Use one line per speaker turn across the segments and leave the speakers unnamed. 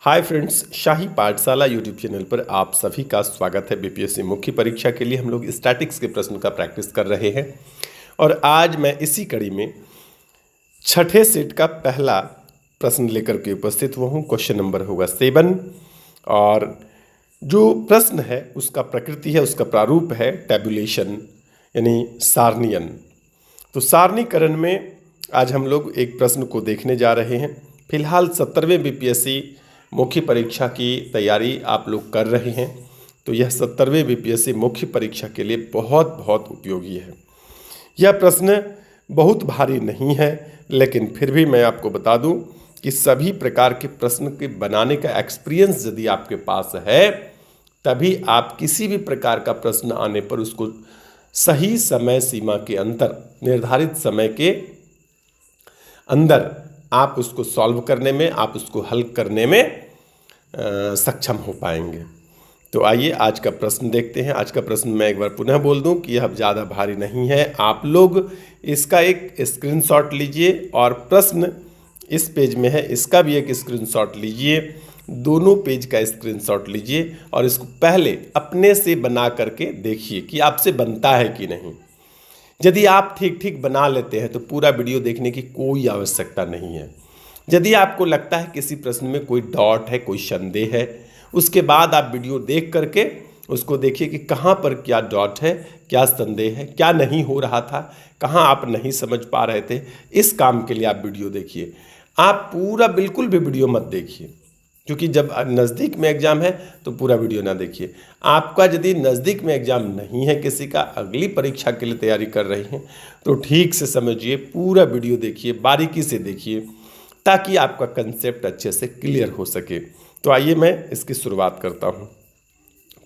Hi friends, शाही पाठशाला YouTube channel पर आप सभी का स्वागत है। बीपीएससी मुख्य परीक्षा के लिए हम लोग स्टैटिक्स के प्रश्न का प्रैक्टिस कर रहे हैं और आज मैं इसी कड़ी में छठे सेट का पहला प्रश्न लेकर के उपस्थित हुआ हूँ। क्वेश्चन नंबर होगा 7 और जो प्रश्न है उसका प्रकृति है, उसका प्रारूप है टैबुलेशन यानी सारणीयन। तो सारणीकरण में आज हम लोग एक प्रश्न को देखने जा रहे हैं। फिलहाल 70वें बीपीएससी मुख्य परीक्षा की तैयारी आप लोग कर रहे हैं, तो यह 70वें बीपीएससी मुख्य परीक्षा के लिए बहुत बहुत उपयोगी है। यह प्रश्न बहुत भारी नहीं है, लेकिन फिर भी मैं आपको बता दूं कि सभी प्रकार के प्रश्न के बनाने का एक्सपीरियंस यदि आपके पास है, तभी आप किसी भी प्रकार का प्रश्न आने पर उसको सही समय सीमा के अंदर, निर्धारित समय के अंदर आप उसको सॉल्व करने में, आप उसको हल करने में सक्षम हो पाएंगे। तो आइए आज का प्रश्न देखते हैं। आज का प्रश्न मैं एक बार पुनः बोल दूं कि यह ज़्यादा भारी नहीं है। आप लोग इसका एक स्क्रीनशॉट लीजिए और प्रश्न इस पेज में है, इसका भी एक स्क्रीनशॉट लीजिए। दोनों पेज का स्क्रीनशॉट लीजिए और इसको पहले अपने से बना करके देखिए कि आपसे बनता है कि नहीं। यदि आप ठीक ठीक बना लेते हैं तो पूरा वीडियो देखने की कोई आवश्यकता नहीं है। यदि आपको लगता है किसी प्रश्न में कोई डॉट है, कोई संदेह है, उसके बाद आप वीडियो देख करके उसको देखिए कि कहाँ पर क्या डॉट है, क्या संदेह है, क्या नहीं हो रहा था, कहाँ आप नहीं समझ पा रहे थे। इस काम के लिए आप वीडियो देखिए। आप पूरा बिल्कुल भी वीडियो मत देखिए, क्योंकि जब नज़दीक में एग्ज़ाम है तो पूरा वीडियो ना देखिए। आपका यदि नज़दीक में एग्ज़ाम नहीं है, किसी का अगली परीक्षा के लिए तैयारी कर रही हैं, तो ठीक से समझिए, पूरा वीडियो देखिए, बारीकी से देखिए, ताकि आपका कंसेप्ट अच्छे से क्लियर हो सके। तो आइए मैं इसकी शुरुआत करता हूँ।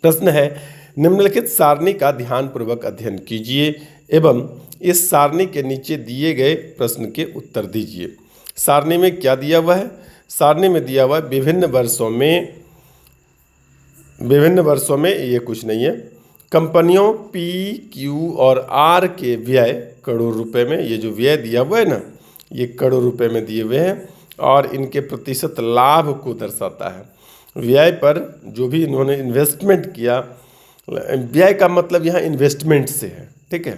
प्रश्न है, निम्नलिखित सारणी का ध्यानपूर्वक अध्ययन कीजिए एवं इस सारणी के नीचे दिए गए प्रश्न के उत्तर दीजिए। सारणी में क्या दिया हुआ है? सारणी में दिया हुआ है विभिन्न वर्षों में ये कुछ नहीं है। कंपनियों पी, क्यू और आर के व्यय करोड़ रुपए में, ये जो व्यय दिया हुआ है ना, ये करोड़ रुपए में दिए हुए हैं और इनके प्रतिशत लाभ को दर्शाता है। व्यय पर जो भी इन्होंने इन्वेस्टमेंट किया, व्यय का मतलब यहाँ इन्वेस्टमेंट से है, ठीक है।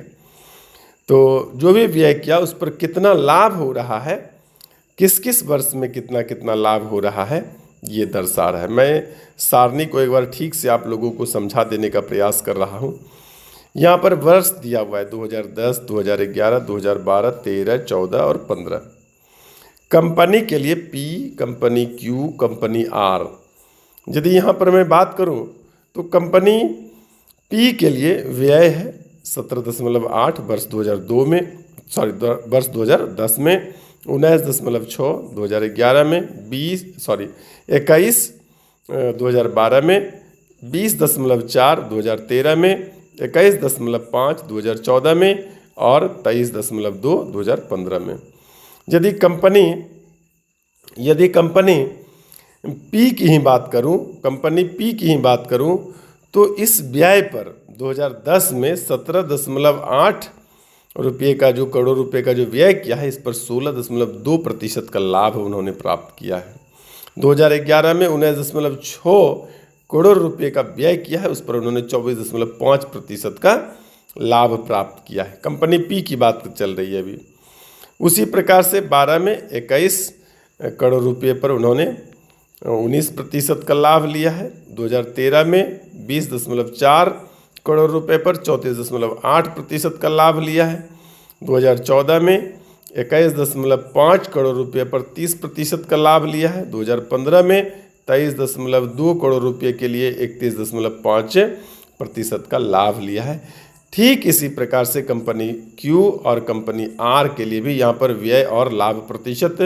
तो जो भी व्यय किया उस पर कितना लाभ हो रहा है, किस किस वर्ष में कितना कितना लाभ हो रहा है, ये दर्शा रहा है। मैं सारणी को एक बार ठीक से आप लोगों को समझा देने का प्रयास कर रहा हूँ। यहाँ पर वर्ष दिया हुआ है 2010, 2011, 2012, 13, 14 और 15। कंपनी के लिए P, company Q, company R. यदि यहाँ पर मैं बात करूँ तो कंपनी पी के लिए व्यय है 17.8 वर्ष 2002 में, वर्ष 2010 में, 19.6 2011 में, 21 2012 में, 20.4 2013 में, 21.5 2014 में और 23.2 2015 में। यदि कंपनी पी की ही बात करूं, तो इस व्यय पर 2010 में 17.8 रुपये का, जो करोड़ रुपए का जो व्यय किया है, इस पर 16.2% का लाभ उन्होंने प्राप्त किया है। 2011 में 19.6 करोड़ रुपए का व्यय किया है, उस पर उन्होंने 24.5% का लाभ प्राप्त किया है। कंपनी पी की बात चल रही है अभी। उसी प्रकार से 12 में 21 करोड़ रुपए पर उन्होंने 19% का लाभ लिया है। 2013 में 20.4 करोड़ रुपए पर 34.8% का लाभ लिया है। 2014 में 21.5 करोड़ रुपए पर 30% का लाभ लिया है। 2015 में 23.2 करोड़ रुपए के लिए 31.5% का लाभ लिया है। ठीक इसी प्रकार से कंपनी क्यू और कंपनी आर के लिए भी यहाँ पर व्यय और लाभ प्रतिशत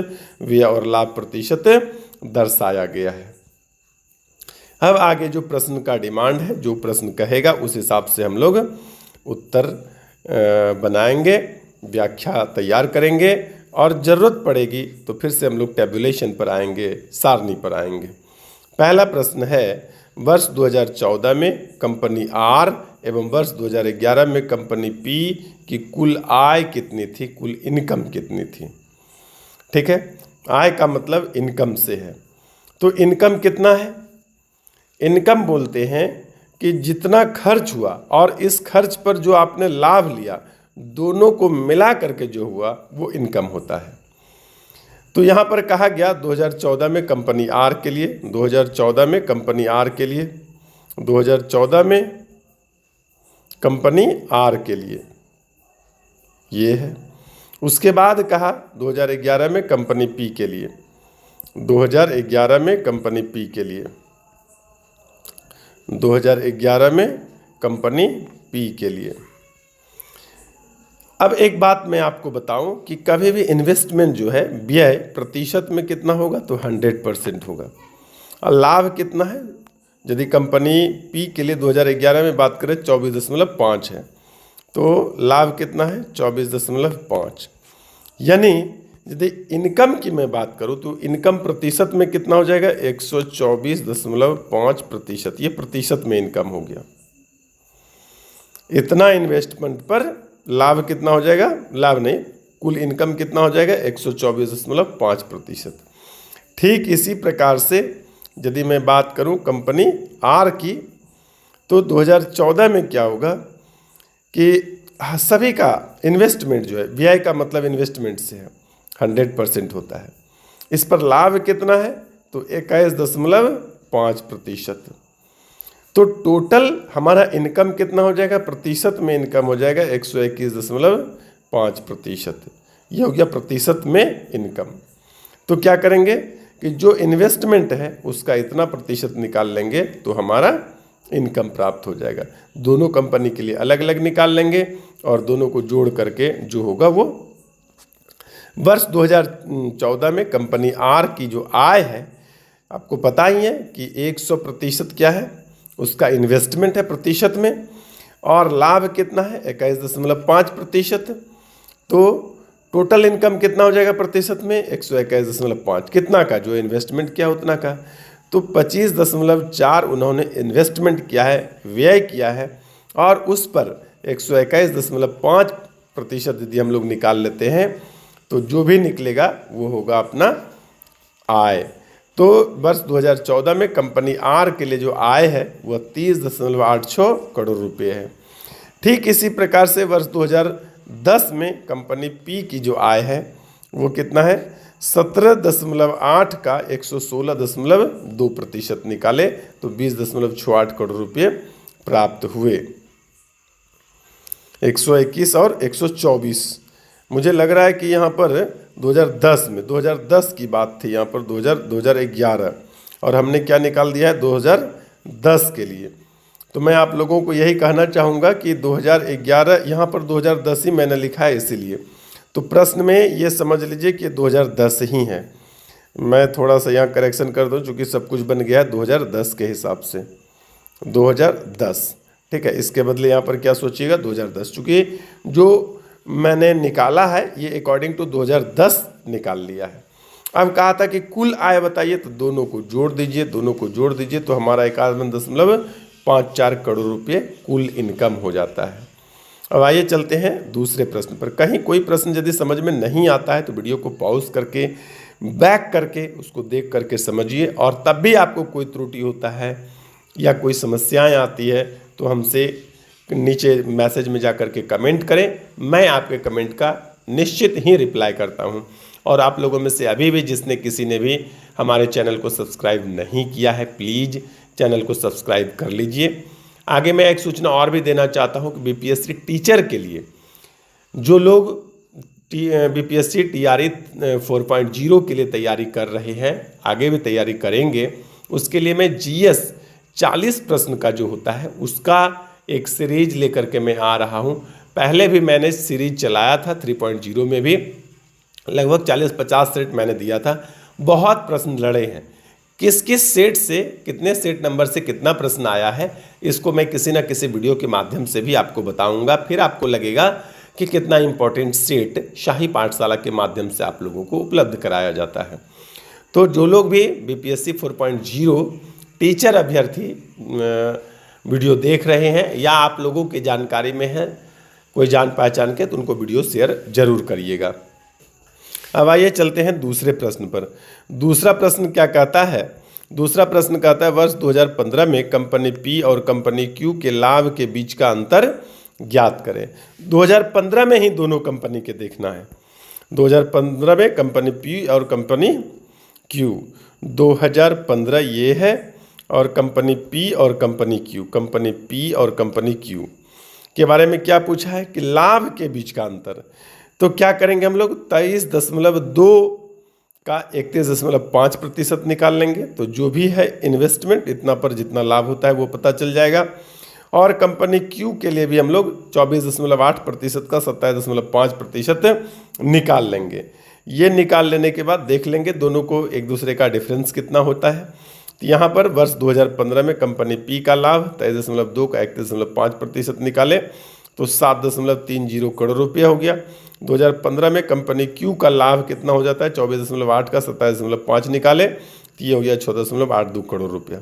दर्शाया गया है। अब आगे जो प्रश्न का डिमांड है, जो प्रश्न कहेगा, उस हिसाब से हम लोग उत्तर बनाएंगे, व्याख्या तैयार करेंगे और ज़रूरत पड़ेगी तो फिर से हम लोग टैबुलेशन पर आएंगे, सारणी पर आएंगे। पहला प्रश्न है, वर्ष 2014 में कंपनी आर एवं वर्ष 2011 में कंपनी पी की कुल आय कितनी थी, कुल इनकम कितनी थी। ठीक है, आय का मतलब इनकम से है। तो इनकम कितना है? इनकम बोलते हैं कि जितना खर्च हुआ और इस खर्च पर जो आपने लाभ लिया, दोनों को मिला करके जो हुआ वो इनकम होता है। तो यहाँ पर कहा गया 2014 में कंपनी आर के लिए, 2014 में कंपनी आर के लिए, 2014 में कंपनी आर के लिए ये है। उसके बाद कहा 2011 में कंपनी पी के लिए, 2011 में कंपनी पी के लिए, 2011 में कंपनी पी के लिए। अब एक बात मैं आपको बताऊं कि कभी भी इन्वेस्टमेंट जो है व्यय प्रतिशत में कितना होगा, तो 100% होगा। और लाभ कितना है? यदि कंपनी पी के लिए 2011 में बात करें 24.5 है, तो लाभ कितना है? 24.5। यानी यदि इनकम की मैं बात करूं तो इनकम प्रतिशत में कितना हो जाएगा? 124.5%। ये प्रतिशत में इनकम हो गया। इतना इन्वेस्टमेंट पर लाभ कितना हो जाएगा? लाभ नहीं, कुल इनकम कितना हो जाएगा? 124.5%। ठीक इसी प्रकार से यदि मैं बात करूं कंपनी आर की, तो 2014 में क्या होगा कि सभी का इन्वेस्टमेंट जो है, व्यय का मतलब इन्वेस्टमेंट से है, 100% होता है। इस पर लाभ कितना है? तो 21.5%। तो टोटल हमारा इनकम कितना हो जाएगा? प्रतिशत में इनकम हो जाएगा 121.5%। ये हो गया प्रतिशत में इनकम। तो क्या करेंगे कि जो इन्वेस्टमेंट है उसका इतना प्रतिशत निकाल लेंगे तो हमारा इनकम प्राप्त हो जाएगा। दोनों कंपनी के लिए अलग अलग निकाल लेंगे और दोनों को जोड़ करके जो होगा वो वर्ष 2014 में कंपनी आर की जो आय है, आपको पता ही है कि 100% क्या है, उसका इन्वेस्टमेंट है प्रतिशत में, और लाभ कितना है? 21.5%। तो टोटल इनकम कितना हो जाएगा प्रतिशत में? 121.5। कितना का? जो इन्वेस्टमेंट किया उतना का। तो 25.4 उन्होंने इन्वेस्टमेंट किया है, व्यय किया है, और उस पर 121.5% यदि हम लोग निकाल लेते हैं तो जो भी निकलेगा वो होगा अपना आय। तो वर्ष 2014 में कंपनी आर के लिए जो आय है वह 30.86 करोड़ रुपये है। ठीक इसी प्रकार से वर्ष 2010 में कंपनी पी की जो आय है वो कितना है? 17.8 का 116.2% निकाले तो 20.68 करोड़ रुपये प्राप्त हुए। 121 और 124। मुझे लग रहा है कि यहाँ पर 2010 की बात थी, यहाँ पर 2011, और हमने क्या निकाल दिया है? 2010 के लिए। तो मैं आप लोगों को यही कहना चाहूँगा कि 2011, यहाँ पर 2010 ही मैंने लिखा है इसीलिए। तो प्रश्न में ये समझ लीजिए कि 2010 ही है। मैं थोड़ा सा यहाँ करेक्शन कर दूँ चूँकि सब कुछ बन गया है 2010 के हिसाब से, 2010, ठीक है। इसके बदले यहाँ पर क्या सोचिएगा? 2010, चूँकि जो मैंने निकाला है ये अकॉर्डिंग टू 2010 निकाल लिया है। अब कहा था कि कुल आय बताइए, तो दोनों को जोड़ दीजिए, दोनों को जोड़ दीजिए तो हमारा 51.54 करोड़ रुपये कुल इनकम हो जाता है। अब आइए चलते हैं दूसरे प्रश्न पर। कहीं कोई प्रश्न यदि समझ में नहीं आता है तो वीडियो को पॉज करके बैक करके उसको देख करके समझिए, और तब भी आपको कोई त्रुटि होता है या कोई समस्याएं आती है तो हमसे नीचे मैसेज में जा करके कमेंट करें। मैं आपके कमेंट का निश्चित ही रिप्लाई करता हूं। और आप लोगों में से अभी भी जिसने किसी ने भी हमारे चैनल को सब्सक्राइब नहीं किया है, प्लीज़ चैनल को सब्सक्राइब कर लीजिए। आगे मैं एक सूचना और भी देना चाहता हूं कि बीपीएससी टीचर के लिए जो लोग बीपीएससी टीआरई 4.0 के लिए तैयारी कर रहे हैं, आगे भी तैयारी करेंगे, उसके लिए मैं जीएस 40 प्रश्न का जो होता है उसका एक सीरीज लेकर के मैं आ रहा हूं। पहले भी मैंने सीरीज चलाया था 3.0 में भी, लगभग 40-50 सेट मैंने दिया था। बहुत प्रश्न लड़े हैं, किस किस सेट से कितने सेट नंबर से कितना प्रश्न आया है इसको मैं किसी न किसी वीडियो के माध्यम से भी आपको बताऊंगा। फिर आपको लगेगा कि कितना इम्पोर्टेंट सेट शाही पाठशाला के माध्यम से आप लोगों को उपलब्ध कराया जाता है। तो जो लोग भी बीपीएससी 4.0 टीचर अभ्यर्थी वीडियो देख रहे हैं या आप लोगों की जानकारी में है कोई जान पहचान के, तो उनको वीडियो शेयर जरूर करिएगा। अब आइए चलते हैं दूसरे प्रश्न पर। दूसरा प्रश्न क्या कहता है दूसरा प्रश्न कहता है वर्ष 2015 में कंपनी पी और कंपनी क्यू के लाभ के बीच का अंतर ज्ञात करें। 2015 में ही दोनों कंपनी के देखना है। 2015 में कंपनी पी और कंपनी क्यू, 2015 ये है और कंपनी पी और कंपनी क्यू, कंपनी पी और कंपनी क्यू के बारे में क्या पूछा है कि लाभ के बीच का अंतर। तो क्या करेंगे हम लोग 23.2 का 31.5% निकाल लेंगे, तो जो भी है इन्वेस्टमेंट इतना पर जितना लाभ होता है वो पता चल जाएगा। और कंपनी क्यू के लिए भी हम लोग 24.8% का 27.5% निकाल लेंगे। ये निकाल लेने के बाद देख लेंगे दोनों को एक दूसरे का डिफरेंस कितना होता है। तो यहाँ पर वर्ष 2015 में कंपनी पी का लाभ 23.2 का 31.5% निकाले तो 7.30 करोड़ रुपया हो गया। 2015 में कंपनी क्यू का लाभ कितना हो जाता है 24.8 का 27.5 निकाले तो ये हो गया 14.82 करोड़ रुपया।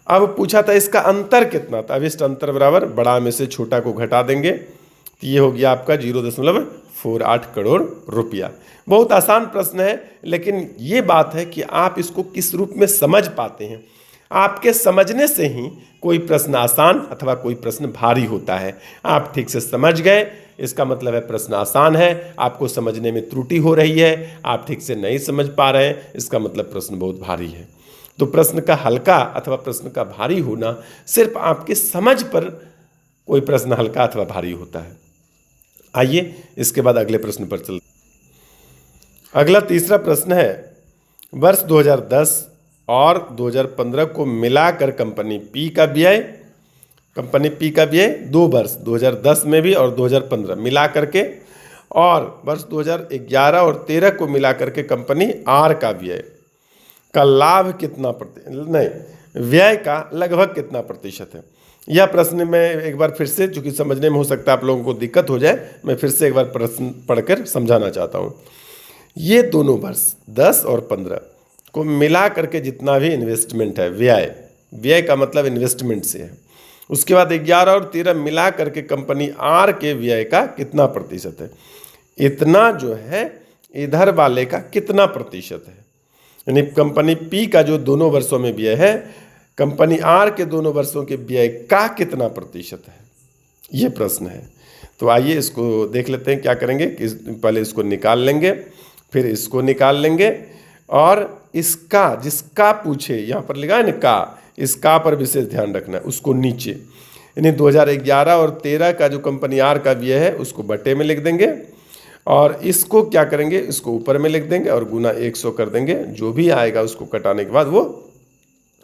अब पूछा था इसका अंतर कितना था। अब इस अंतर बराबर बड़ा में से छोटा को घटा देंगे तो ये हो गया आपका 0.48 करोड़ रुपया। बहुत आसान प्रश्न है, लेकिन ये बात है कि आप इसको किस रूप में समझ पाते हैं। आपके समझने से ही कोई प्रश्न आसान अथवा कोई प्रश्न भारी होता है। आप ठीक से समझ गए इसका मतलब है प्रश्न आसान है, आपको समझने में त्रुटि हो रही है, आप ठीक से नहीं समझ पा रहे हैं, इसका मतलब प्रश्न बहुत भारी है। तो प्रश्न का हल्का अथवा प्रश्न का भारी होना सिर्फ आपके समझ पर कोई प्रश्न हल्का अथवा भारी होता है। आइए इसके बाद अगले प्रश्न पर चलते। अगला तीसरा प्रश्न है वर्ष 2010 और 2015 को मिलाकर कंपनी पी का व्यय, कंपनी पी का व्यय 2 वर्ष 2010 में भी और 2015 मिला करके, और वर्ष 2011 और 13 को मिला करके कंपनी आर का व्यय का लाभ कितना व्यय का लगभग कितना प्रतिशत है। यह प्रश्न में एक बार फिर से, चूंकि समझने में हो सकता है आप लोगों को दिक्कत हो जाए, मैं फिर से एक बार प्रश्न पढ़कर समझाना चाहता हूँ। ये दोनों वर्ष 10 और 15 को मिला करके जितना भी इन्वेस्टमेंट है, व्यय का मतलब इन्वेस्टमेंट से है, उसके बाद 11 और 13 मिला करके कंपनी आर के व्यय का कितना प्रतिशत है, इतना जो है इधर वाले का कितना प्रतिशत है। यानी कंपनी पी का जो दोनों वर्षों में व्यय है, कंपनी आर के दोनों वर्षों के व्यय का कितना प्रतिशत है, ये प्रश्न है। तो आइए इसको देख लेते हैं क्या करेंगे कि पहले इसको निकाल लेंगे, फिर इसको निकाल लेंगे, और इसका जिसका पूछे यहाँ पर लिखा है ना का, इसका पर विशेष ध्यान रखना है, उसको नीचे, यानी 2011 और 13 का जो कंपनी आर का व्यय है उसको बटे में लिख देंगे, और इसको क्या करेंगे, इसको ऊपर में लिख देंगे और गुना 100 कर देंगे। जो भी आएगा उसको कटाने के बाद वो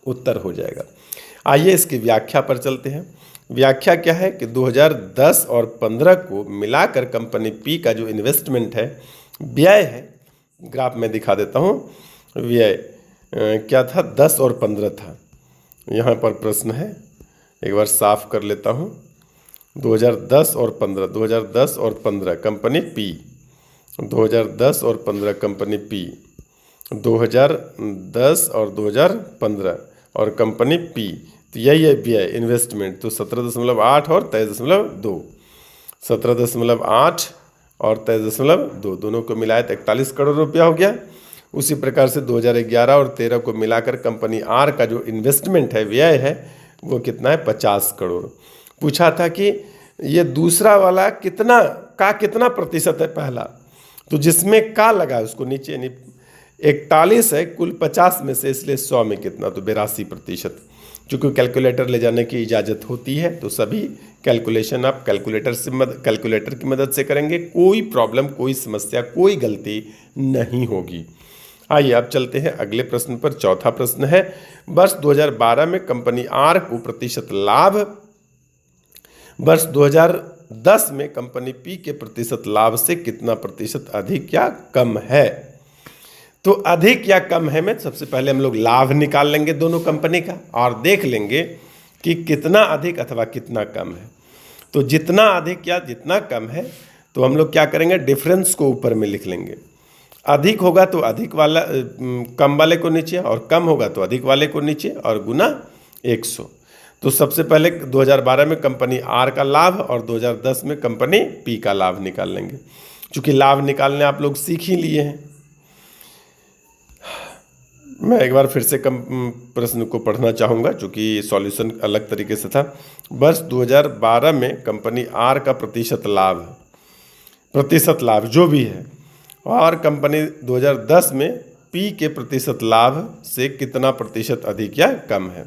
उत्तर हो जाएगा। आइए इसकी व्याख्या पर चलते हैं। व्याख्या क्या है कि 2010 और 15 को मिलाकर कंपनी पी का जो इन्वेस्टमेंट है, व्यय है, ग्राफ में दिखा देता हूँ। व्यय क्या था, 10 और 15 था। यहाँ पर प्रश्न है, एक बार साफ कर लेता हूँ। 2010 और 15, 2010 और 15 कंपनी पी, 2010 और 15 कंपनी पी, 2010 और 2015 और कंपनी पी, तो यही है व्यय इन्वेस्टमेंट। तो 17.8 और 23.2, 17.8 और 23.2 दोनों को मिलाए तो 41 करोड़ रुपया हो गया। उसी प्रकार से 2011 और 13 को मिलाकर कंपनी आर का जो इन्वेस्टमेंट है, व्यय है, वो कितना है, 50 करोड़। पूछा था कि ये दूसरा वाला कितना प्रतिशत है पहला, तो जिसमें का लगा उसको नीचे, यानी 41 है कुल 50 में से, इसलिए 100 में कितना, तो 82%। चूँकि कैलकुलेटर ले जाने की इजाज़त होती है तो सभी कैलकुलेशन आप कैलकुलेटर की मदद से करेंगे। कोई प्रॉब्लम, कोई समस्या, कोई गलती नहीं होगी। आइए अब चलते हैं अगले प्रश्न पर। चौथा प्रश्न है वर्ष 2012 में कंपनी आर को प्रतिशत लाभ, वर्ष 2010 में कंपनी पी के प्रतिशत लाभ से कितना प्रतिशत अधिक या कम है। तो अधिक या कम है में सबसे पहले हम लोग लाभ निकाल लेंगे दोनों कंपनी का और देख लेंगे कि कितना अधिक अथवा कितना कम है। तो जितना अधिक या जितना कम है तो हम लोग क्या करेंगे, डिफरेंस को ऊपर में लिख लेंगे। अधिक होगा तो अधिक वाला कम वाले को नीचे, और कम होगा तो अधिक वाले को नीचे, और गुना 100। तो सबसे पहले 2012 में कंपनी आर का लाभ और 2010 में कंपनी पी का लाभ निकाल लेंगे। चूँकि लाभ निकालने आप लोग सीख ही लिए हैं। मैं एक बार फिर से प्रश्न को पढ़ना चाहूँगा, चूँकि सॉल्यूशन अलग तरीके से था। वर्ष 2012 में कंपनी आर का प्रतिशत लाभ जो भी है, और कंपनी 2010 में पी के प्रतिशत लाभ से कितना प्रतिशत अधिक या कम है।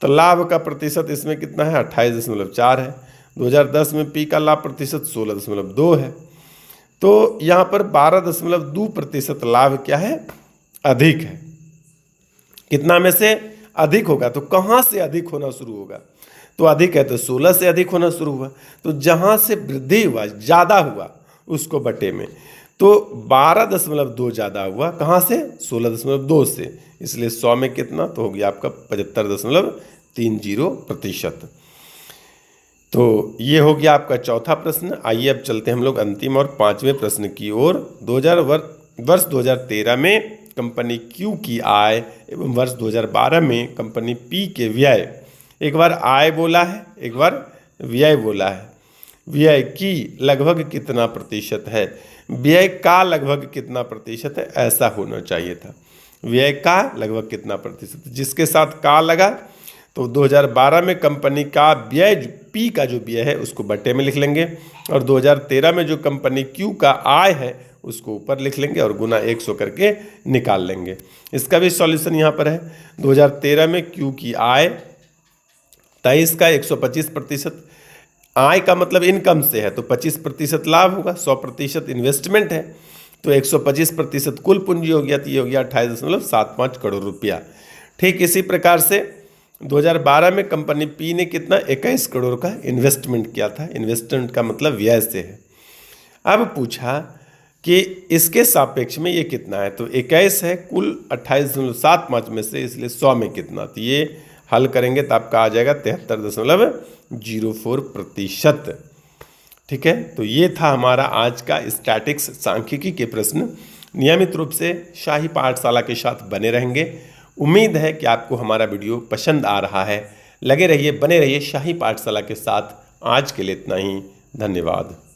तो लाभ का प्रतिशत इसमें कितना है, 28.4 है। 2010 में पी का लाभ प्रतिशत 16.2 है। तो यहाँ पर 12.2% लाभ क्या है, अधिक है। कितना में से अधिक होगा, तो कहाँ से अधिक होना शुरू होगा, तो अधिक है तो 16 से अधिक होना शुरू हुआ। तो जहाँ से वृद्धि हुआ, ज़्यादा हुआ, उसको बटे में, तो 12.2 ज़्यादा हुआ, कहाँ से, 16.2 से, इसलिए 100 में कितना, तो हो गया आपका 75.30%। तो ये हो गया आपका चौथा प्रश्न। आइए अब चलते हैं हम लोग अंतिम और 5वें प्रश्न की ओर। वर्ष 2013 में कंपनी क्यू की आय एवं वर्ष 2012 में कंपनी पी के व्यय, एक बार आय बोला है, एक बार व्यय बोला है। व्यय की लगभग कितना प्रतिशत है, व्यय का लगभग कितना प्रतिशत है, ऐसा होना चाहिए था। व्यय का लगभग कितना प्रतिशत, जिसके साथ का लगा तो 2012 में कंपनी का व्यय, पी का जो व्यय है उसको बट्टे में लिख लेंगे, और 2013 में जो कंपनी क्यू का आय है उसको ऊपर लिख लेंगे और गुना 100 करके निकाल लेंगे। इसका भी सॉल्यूशन यहाँ पर है। 2013 में क्यू की आय 23 का 125%, आय का मतलब इनकम से है तो 25% लाभ होगा, 100% इन्वेस्टमेंट है, तो 125% कुल पूंजी हो गया, तो ये हो गया 28.75 करोड़ रुपया। ठीक इसी प्रकार से 2012 में कंपनी पी ने कितना, 21 करोड़ का इन्वेस्टमेंट किया था। इन्वेस्टमेंट का मतलब व्यय से है। अब पूछा कि इसके सापेक्ष में ये कितना है, तो 21 है कुल 28.75 में से, इसलिए 100 में कितना, तो ये हल करेंगे तो आपका आ जाएगा 73.04%। ठीक है, तो ये था हमारा आज का स्टैटिक्स सांख्यिकी के प्रश्न। नियमित रूप से शाही पाठशाला के साथ बने रहेंगे। उम्मीद है कि आपको हमारा वीडियो पसंद आ रहा है। लगे रहिए, बने रहिए शाही पाठशाला के साथ। आज के लिए इतना ही, धन्यवाद।